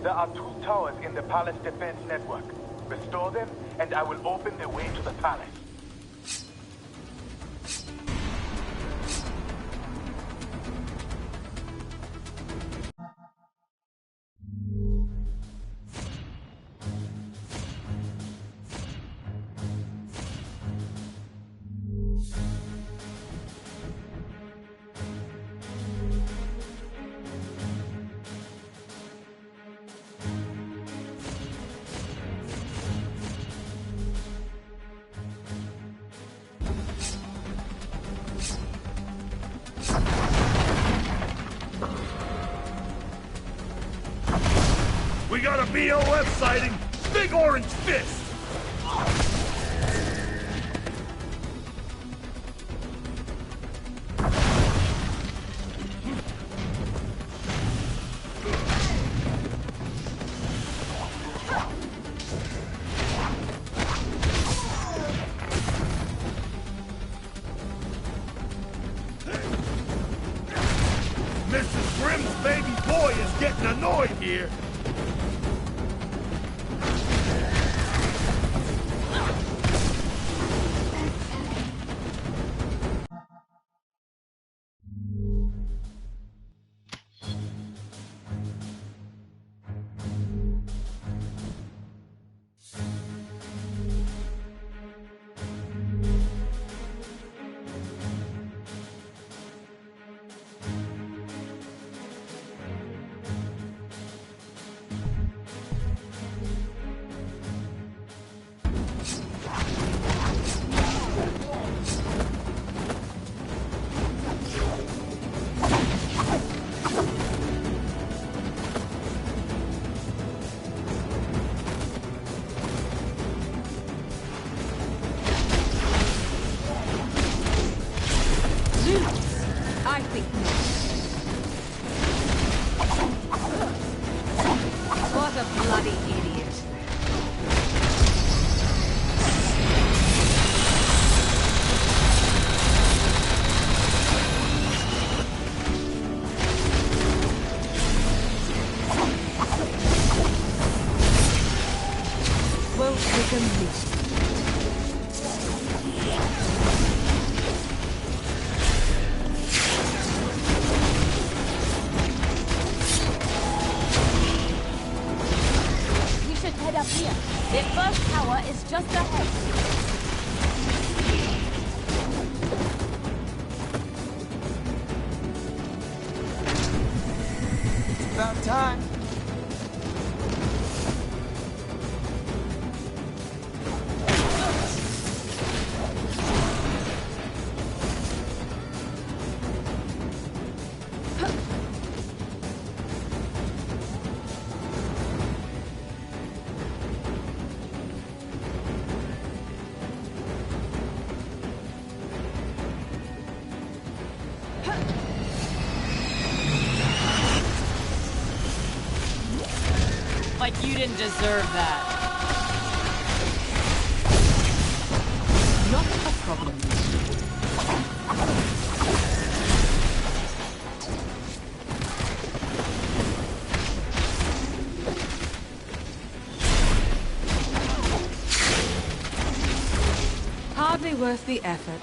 There are 2 towers in the palace defense network. Restore them, and I will open the way to the palace. We got a BOF sighting! Big orange fist! Mrs. Grimm's baby boy is getting annoyed here! I think not. What a bloody idiot. Won't take a miss. Head up here. Their first tower is just ahead. It's about time. Like you didn't deserve that. Not a problem. Hardly worth the effort.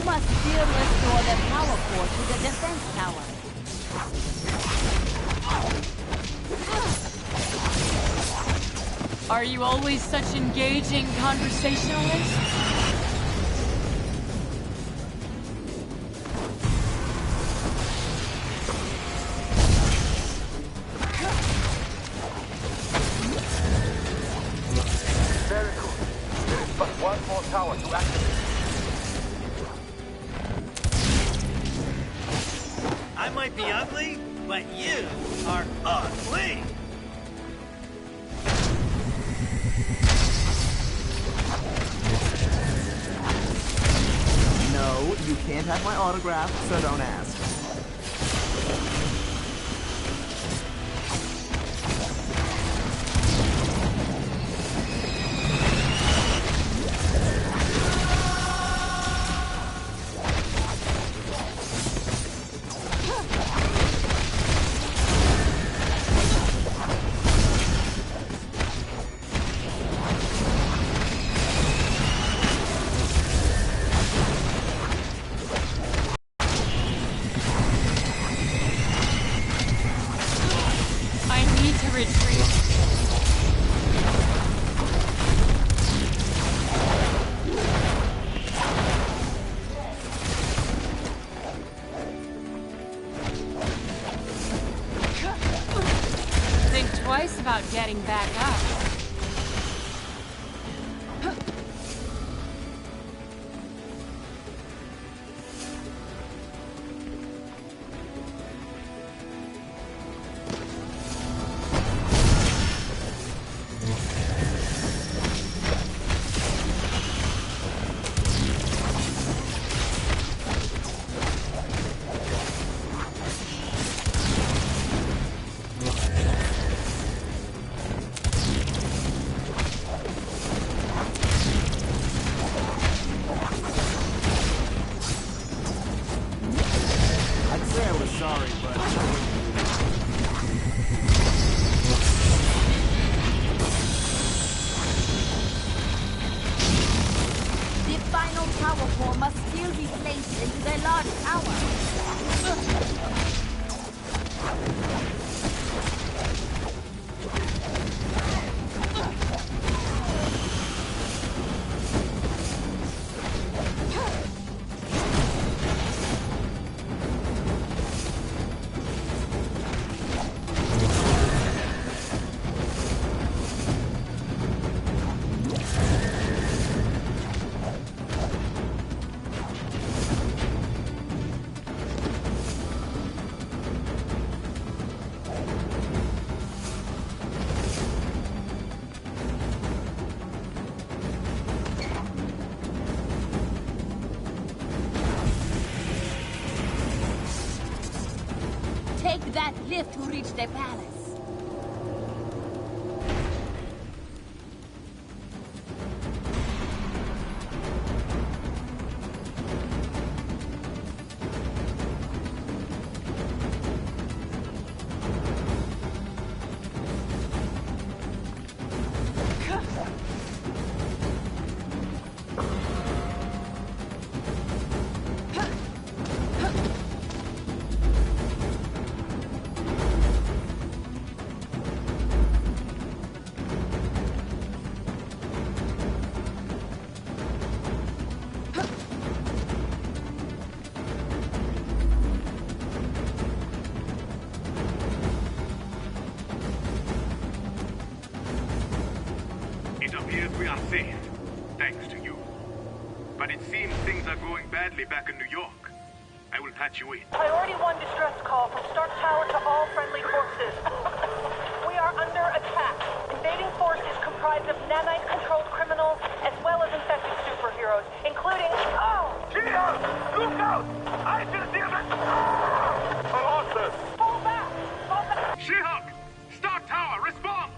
must still restore the power core to the defense tower. Are you always such engaging conversationalists? Very cool. There is but one more tower to activate. I might be ugly, but you are ugly! No, you can't have my autograph, so don't ask. Twice about getting back up. Take that lift to reach the palace. We are safe, thanks to you. But it seems things are going badly back in New York. I will patch you in. Priority 1 distress call from Stark Tower to all friendly forces. We are under attack. Invading force is comprised of nanite-controlled criminals as well as infected superheroes, including... Oh! Cheers! Look out! I just hear the... Monsters! Fall back! Fall back! She-Hulk! Stark Tower, respond!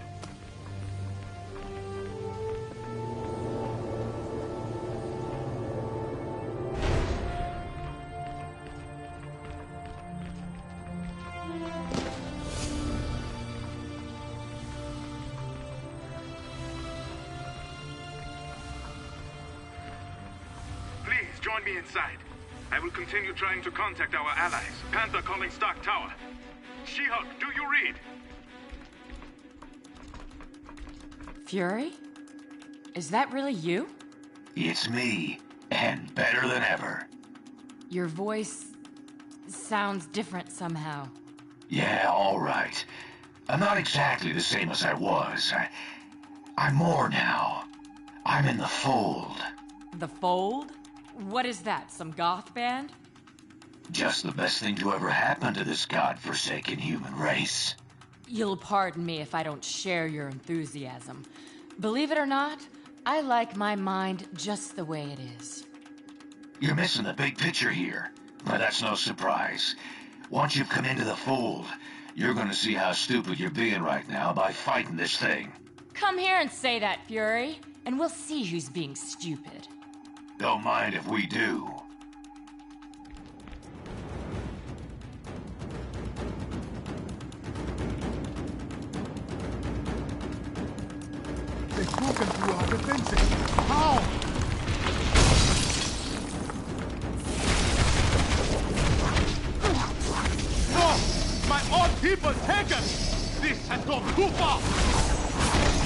Please join me inside. I will continue trying to contact our allies. Panther calling Stark Tower. She-Hulk, do you read? Fury? Is that really you? It's me, and better than ever. Your voice sounds different somehow. Yeah, all right. I'm not exactly the same as I was. I'm more now. I'm in the fold. The Fold? What is that, some goth band? Just the best thing to ever happen to this godforsaken human race. You'll pardon me if I don't share your enthusiasm. Believe it or not, I like my mind just the way it is. You're missing the big picture here, but that's no surprise. Once you've come into the fold, you're gonna see how stupid you're being right now by fighting this thing. Come here and say that, Fury, and we'll see who's being stupid. Don't mind if we do. They've broken through our defenses. How? No! My own people taken! This has gone too far!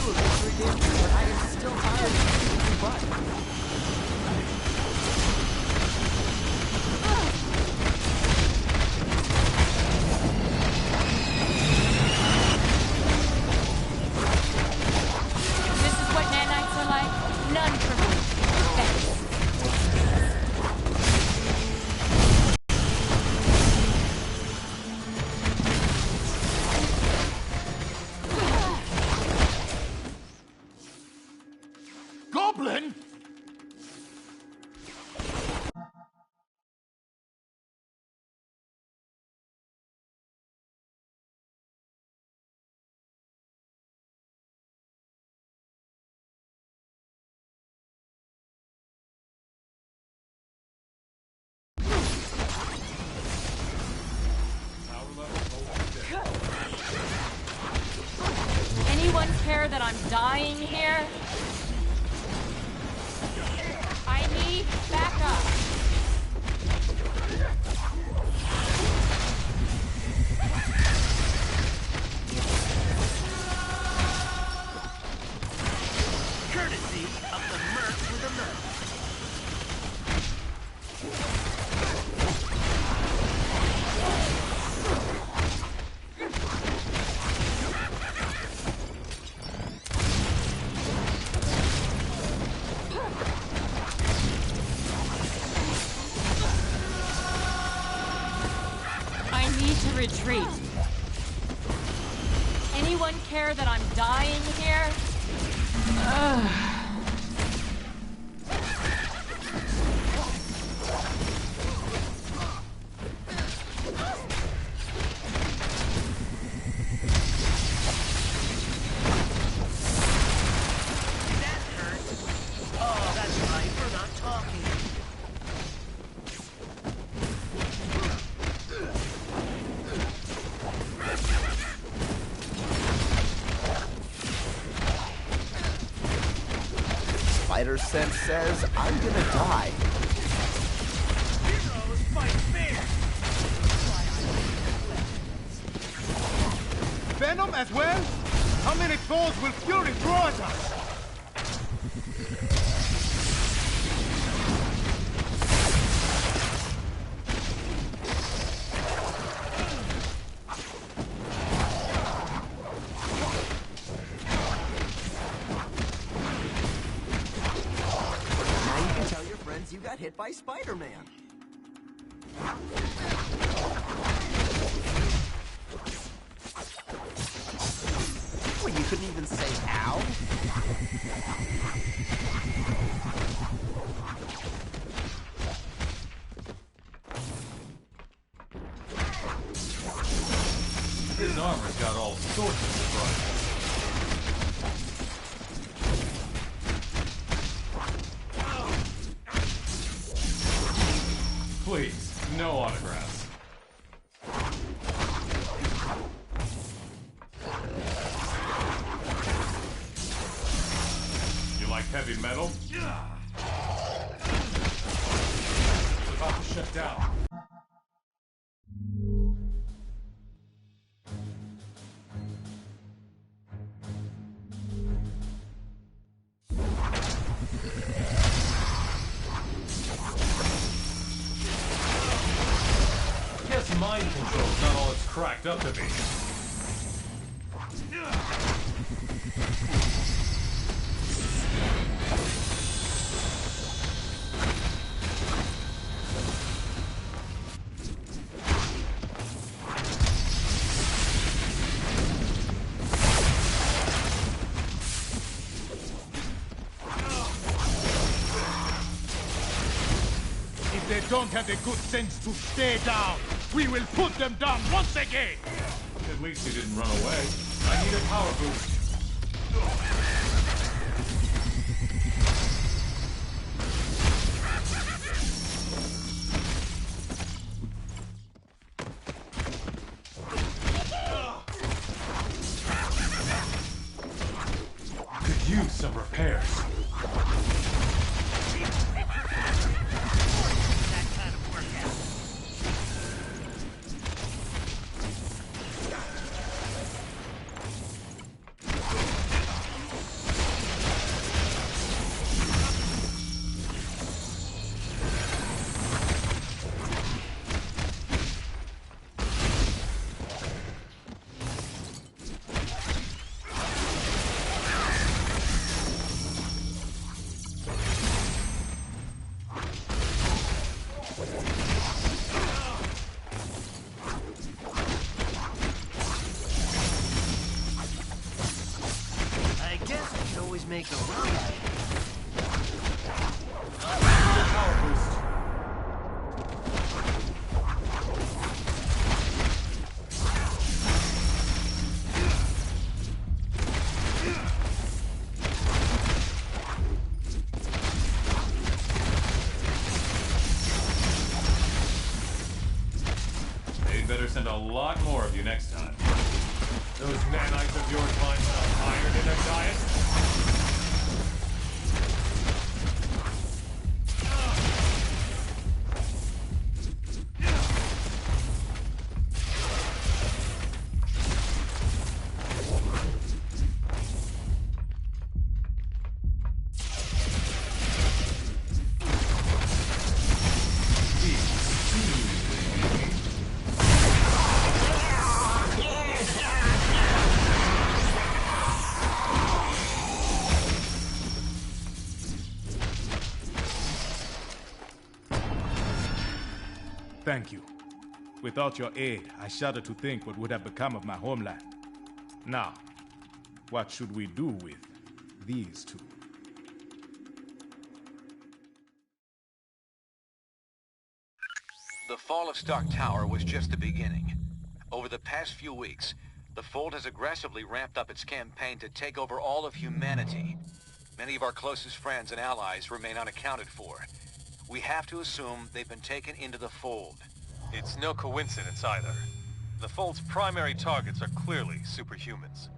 But I am still tired of kicking butt. This is what nanites are like. None for me. Thanks. Goblin? Anyone care that I'm dying here? I need backup. Courtesy of the Merc with a Merc. I need to retreat. Anyone care that I'm dying here? That hurt. Oh, that's right. We're not talking. Spider Sense says I'm gonna die. Heroes fight fair. Venom as well? How many souls will Fury throw at us? Now you can tell your friends you got hit by Spider-Man. Well, you couldn't even say ow? His armor's got all sorts of surprises. Please, no autographs. You like heavy metal? About to ship. down. Guess mind control's not all it's cracked up to be. If they don't have the good sense to stay down, we will put them down once again! At least he didn't run away. I need a power boost. Could use some repairs. I guess I could always make a run at it. Power boost. They'd better send a lot more of you next time. Those nanites of yours find some iron in their diet? Thank you. Without your aid, I shudder to think what would have become of my homeland. Now, what should we do with these two? The fall of Stark Tower was just the beginning. Over the past few weeks, the Fold has aggressively ramped up its campaign to take over all of humanity. Many of our closest friends and allies remain unaccounted for. We have to assume they've been taken into the Fold. It's no coincidence either. The Fold's primary targets are clearly superhumans.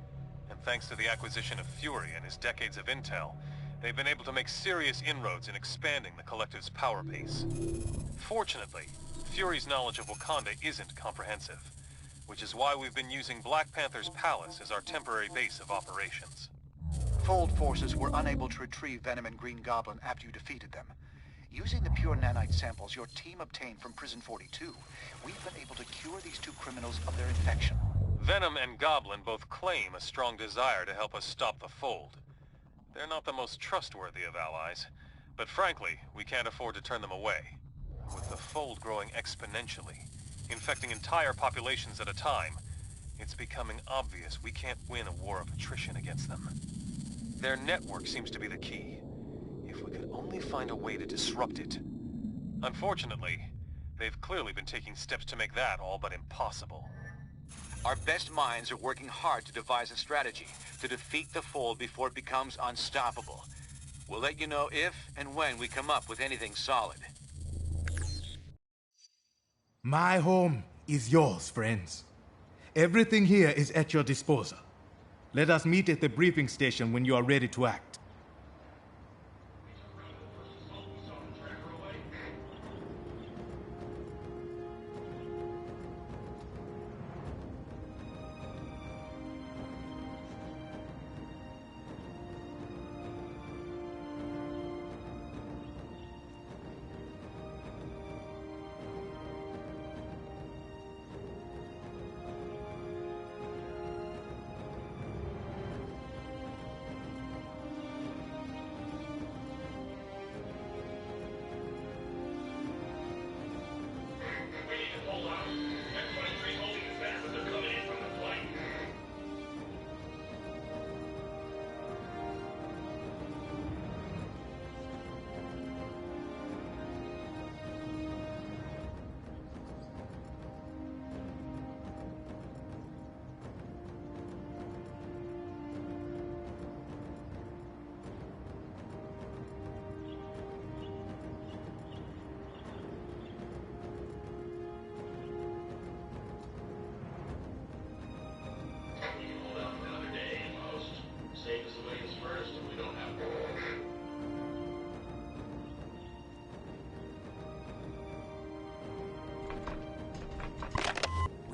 And thanks to the acquisition of Fury and his decades of intel, they've been able to make serious inroads in expanding the Collective's power base. Fortunately, Fury's knowledge of Wakanda isn't comprehensive, which is why we've been using Black Panther's palace as our temporary base of operations. Fold forces were unable to retrieve Venom and Green Goblin after you defeated them. Using the pure nanite samples your team obtained from Prison 42, we've been able to cure these two criminals of their infection. Venom and Goblin both claim a strong desire to help us stop the Fold. They're not the most trustworthy of allies, but frankly, we can't afford to turn them away. With the Fold growing exponentially, infecting entire populations at a time, it's becoming obvious we can't win a war of attrition against them. Their network seems to be the key. If we could only find a way to disrupt it. Unfortunately, they've clearly been taking steps to make that all but impossible. Our best minds are working hard to devise a strategy to defeat the Fold before it becomes unstoppable. We'll let you know if and when we come up with anything solid. My home is yours, friends. Everything here is at your disposal. Let us meet at the briefing station when you are ready to act.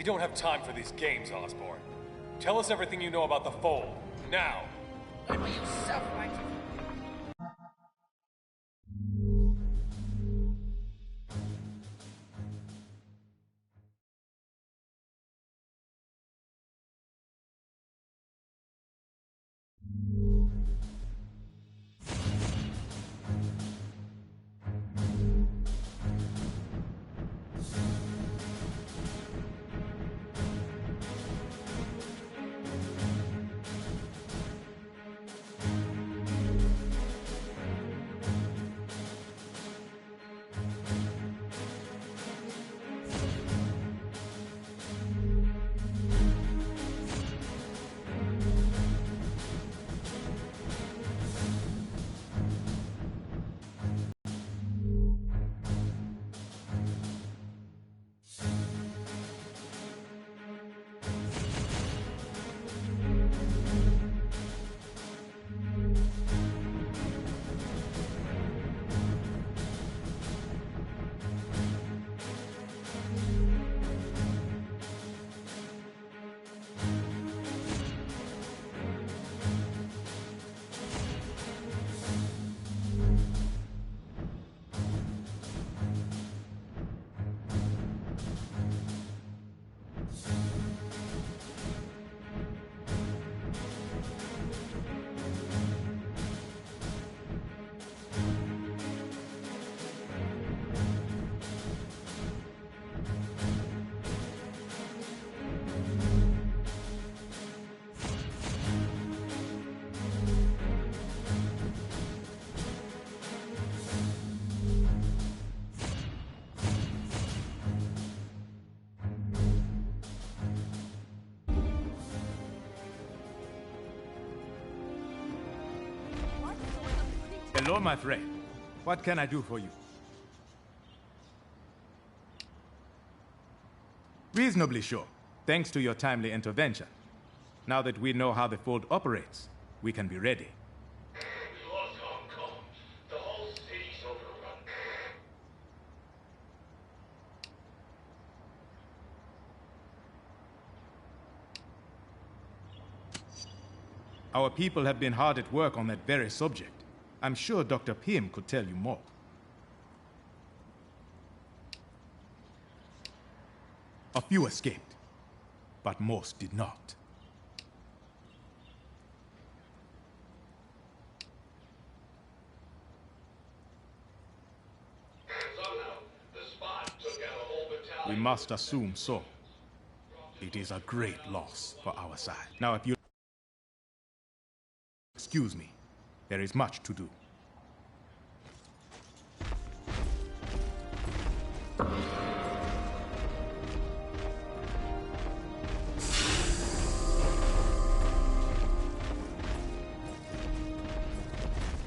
We don't have time for these games, Osborn. Tell us everything you know about the Fold, now! Label yourself, right? Hello, my friend. What can I do for you? Reasonably sure, thanks to your timely intervention. Now that we know how the Fold operates, we can be ready. We lost Hong Kong. The whole city's overrun. Our people have been hard at work on that very subject. I'm sure Dr. Pym could tell you more. A few escaped, but most did not. Somehow, the spot took out a whole battalion. We must assume so. It is a great loss for our side. Now, if you excuse me, there is much to do.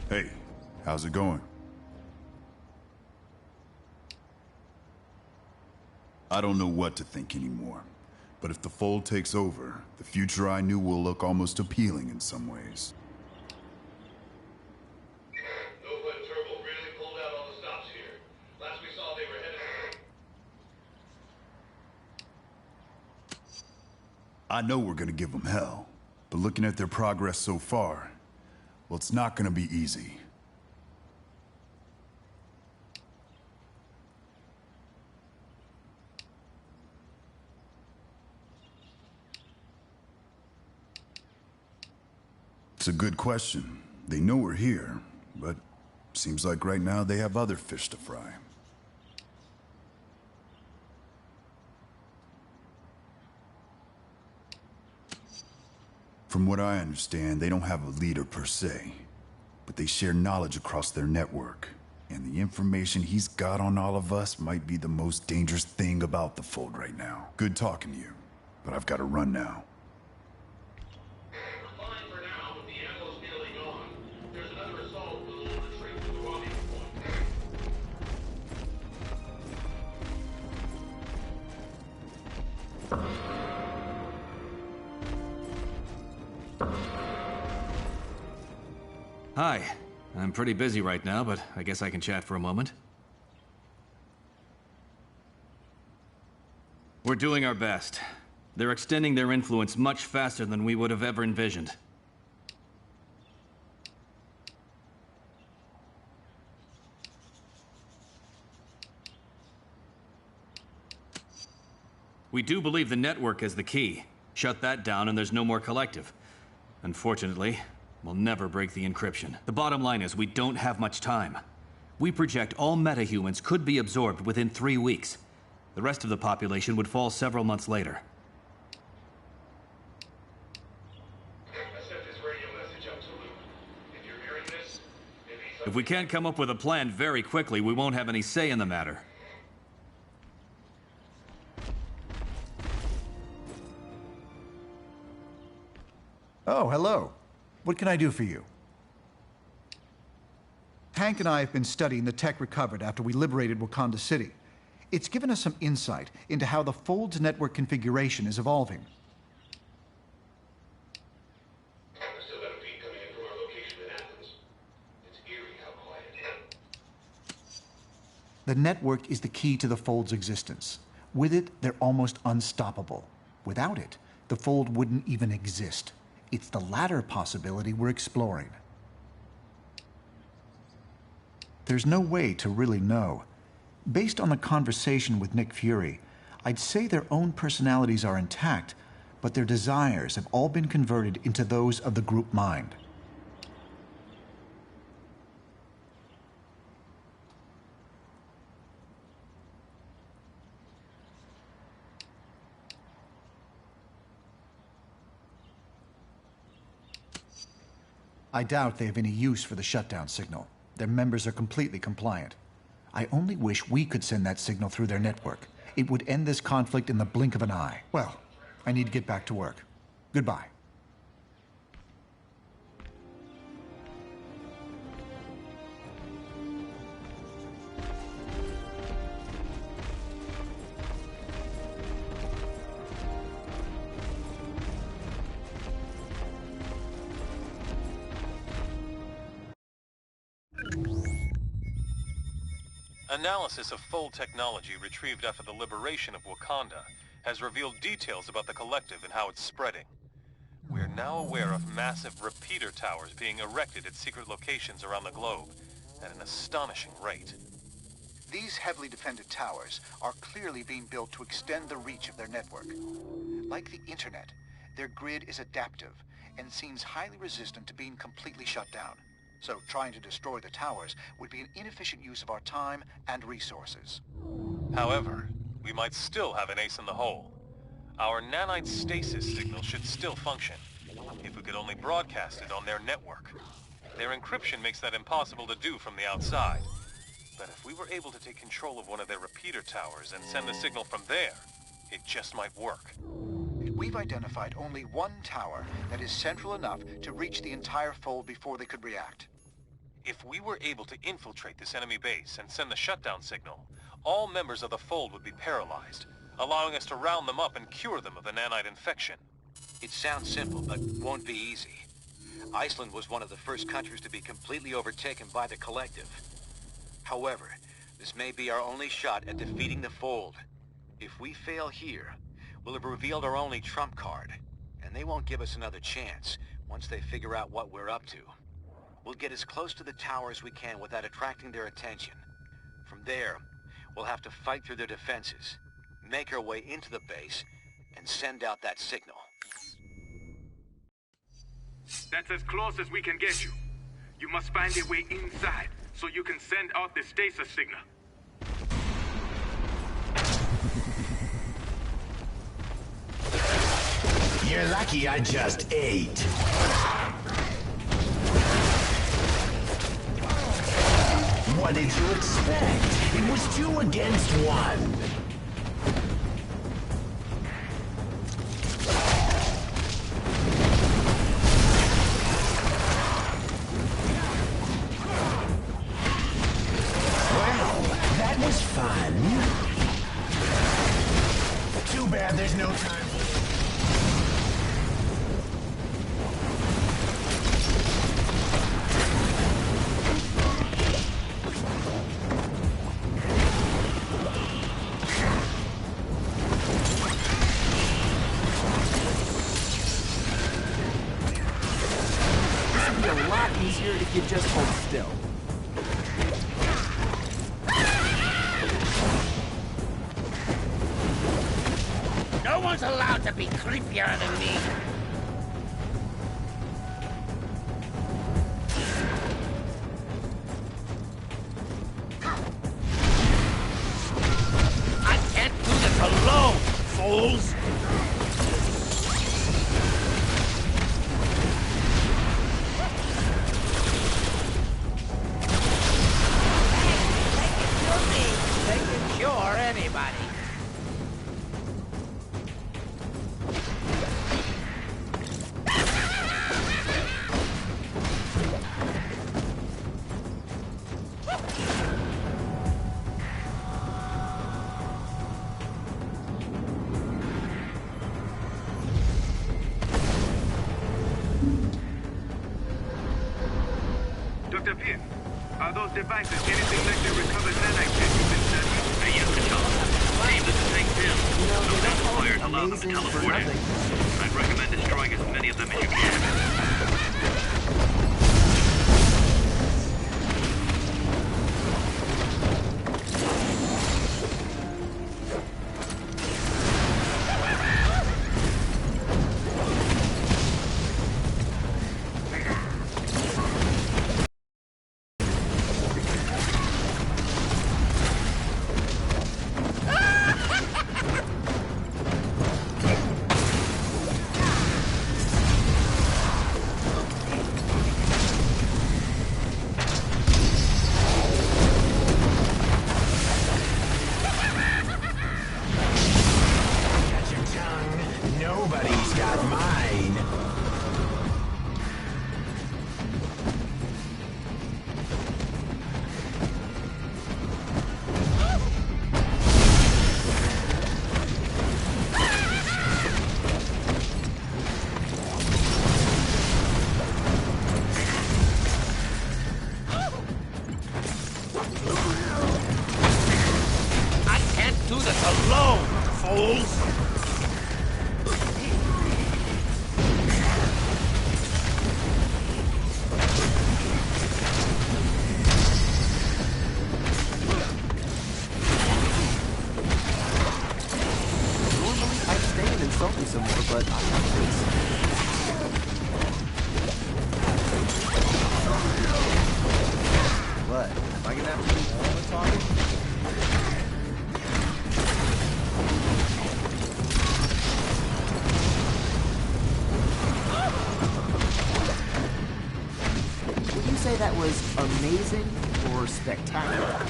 Hey, how's it going? I don't know what to think anymore. But if the Fold takes over, the future I knew will look almost appealing in some ways. I know we're gonna give them hell, but looking at their progress so far, well, it's not gonna be easy. It's a good question. They know we're here, but seems like right now they have other fish to fry. From what I understand, they don't have a leader per se, but they share knowledge across their network. And the information he's got on all of us might be the most dangerous thing about the Fold right now. Good talking to you, but I've got to run now. Hi. I'm pretty busy right now, but I guess I can chat for a moment. We're doing our best. They're extending their influence much faster than we would have ever envisioned. We do believe the network is the key. Shut that down and there's no more collective. Unfortunately, we'll never break the encryption. The bottom line is we don't have much time. We project all metahumans could be absorbed within 3 weeks. The rest of the population would fall several months later. If we can't come up with a plan very quickly, we won't have any say in the matter. Oh, hello. What can I do for you? Hank and I have been studying the tech recovered after we liberated Wakanda City. It's given us some insight into how the Fold's network configuration is evolving. The network is the key to the Fold's existence. With it, they're almost unstoppable. Without it, the Fold wouldn't even exist. It's the latter possibility we're exploring. There's no way to really know. Based on the conversation with Nick Fury, I'd say their own personalities are intact, but their desires have all been converted into those of the group mind. I doubt they have any use for the shutdown signal. Their members are completely compliant. I only wish we could send that signal through their network. It would end this conflict in the blink of an eye. Well, I need to get back to work. Goodbye. Analysis of Fold technology retrieved after the liberation of Wakanda has revealed details about the Collective and how it's spreading. We are now aware of massive repeater towers being erected at secret locations around the globe at an astonishing rate. These heavily defended towers are clearly being built to extend the reach of their network. Like the internet, their grid is adaptive and seems highly resistant to being completely shut down. So trying to destroy the towers would be an inefficient use of our time and resources. However, we might still have an ace in the hole. Our nanite stasis signal should still function, if we could only broadcast it on their network. Their encryption makes that impossible to do from the outside. But if we were able to take control of one of their repeater towers and send the signal from there, it just might work. We've identified only one tower that is central enough to reach the entire Fold before they could react. If we were able to infiltrate this enemy base and send the shutdown signal, all members of the Fold would be paralyzed, allowing us to round them up and cure them of the nanite infection. It sounds simple, but won't be easy. Iceland was one of the first countries to be completely overtaken by the Collective. However, this may be our only shot at defeating the Fold. If we fail here, we'll have revealed our only trump card, and they won't give us another chance once they figure out what we're up to. We'll get as close to the tower as we can without attracting their attention. From there, we'll have to fight through their defenses, make our way into the base, and send out that signal. That's as close as we can get you. You must find a way inside, so you can send out the stasis signal. You're lucky I just ate. What did you expect? It was 2 against 1. Well, that was fun. Too bad there's no time. A lot easier if you just hold still. No one's allowed to be creepier than me. I can't do this alone, fools! They can cure anybody. Dr. Pierre, are those devices anything like the recovered nanite kit you've been studying? Yes, Patel. Aim is the same Tim. No amplifiers allow them to teleport in. I'd recommend destroying as many of them as you can. Nobody's got mine. I can't do this alone, fools! I'd stay and insult you some more, but I'm not this. What? Am I gonna have to do all the talking? Would you say that was amazing or spectacular?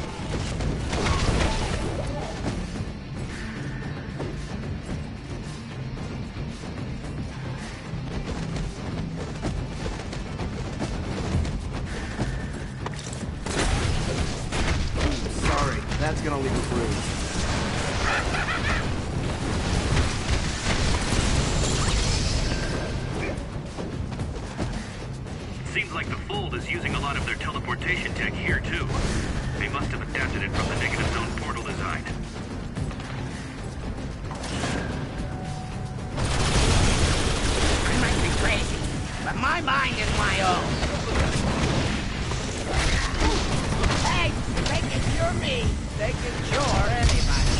Sorry, that's gonna leave a bruise. Seems like the Fold is using a lot of their teleportation tech here, too. They must have adapted it from the negative zone portal design. I might be crazy, but my mind is my own. Hey, they can cure me. They can cure anybody.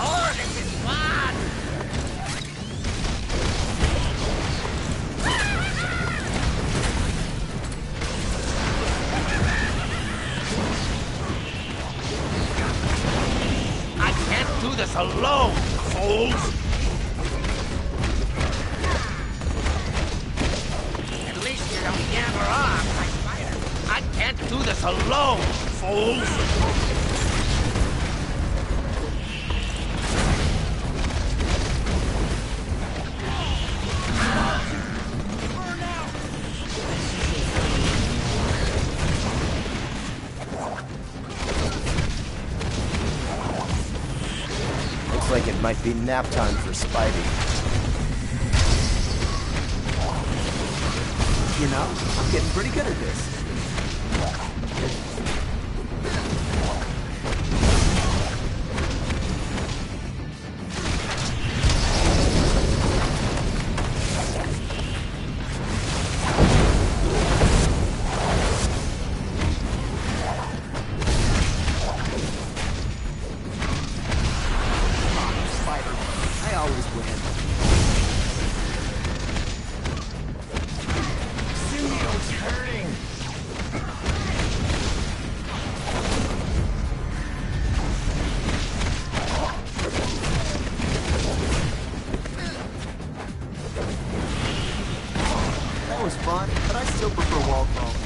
All this alone, fools! At least you don't yammer off, my spider. I can't do this alone, fools! Looks like it might be nap time for Spidey. You know, I'm getting pretty good at this. That was fun, but I still prefer wall crawling.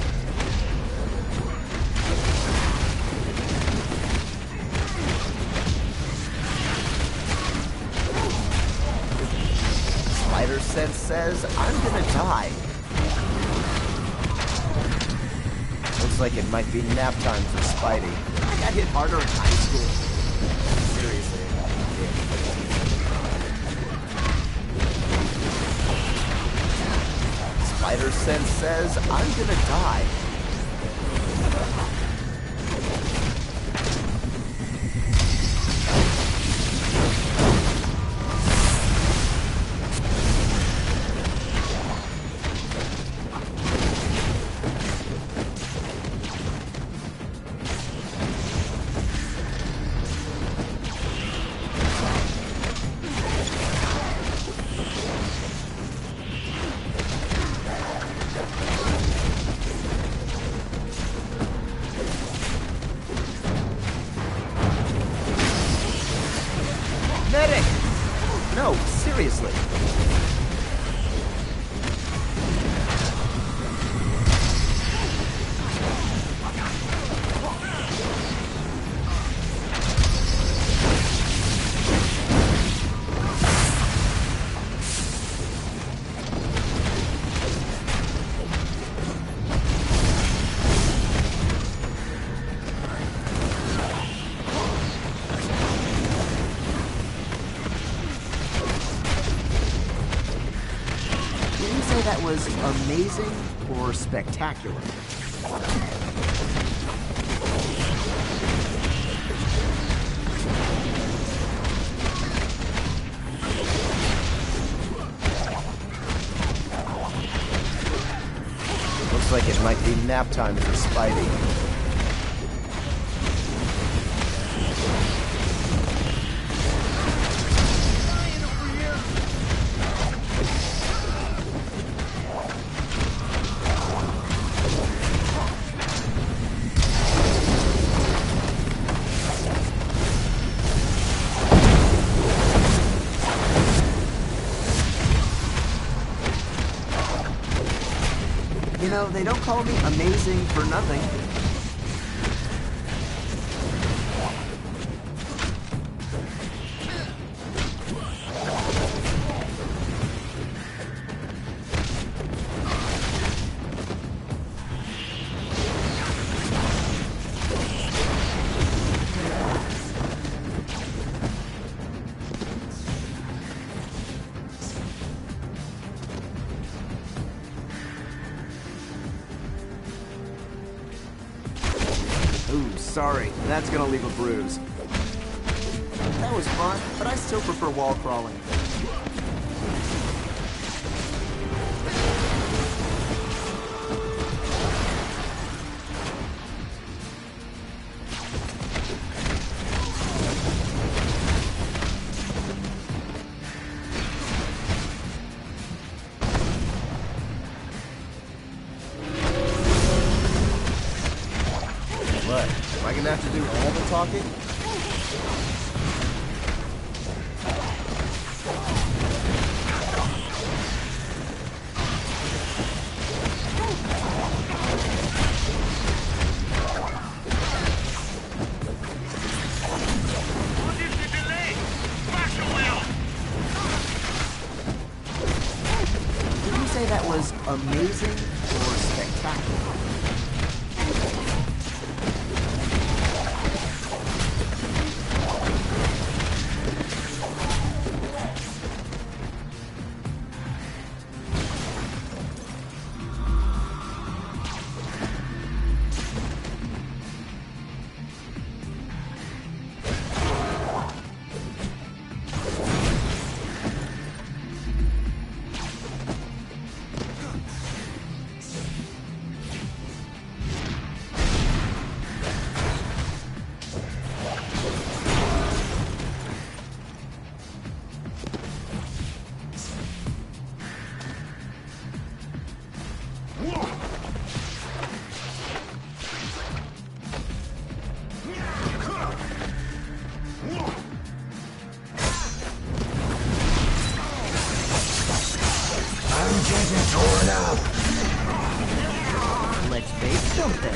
Spider sense says I'm gonna die. Looks like it might be nap time for Spidey. I got hit harder in high school. Seriously. Spider sense says I'm gonna die. Medic! No, seriously. That was amazing or spectacular? Looks like it might be nap time for Spidey. You know, they don't call me amazing for nothing. Ooh, sorry. That's gonna leave a bruise. That was fun, but I still prefer wall crawling. What? Am I gonna have to do all the talking? was amazing or spectacular? Torn up. Let's make something.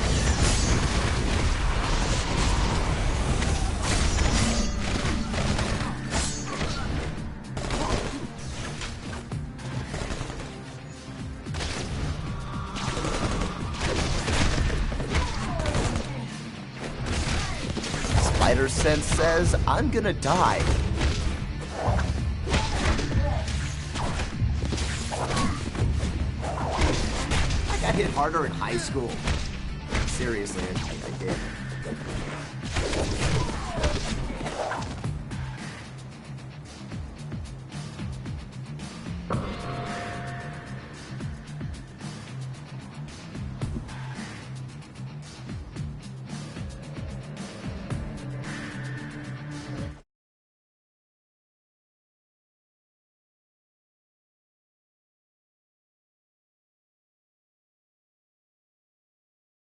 Spider Sense says I'm gonna die. I hit harder in high school. Seriously, I did.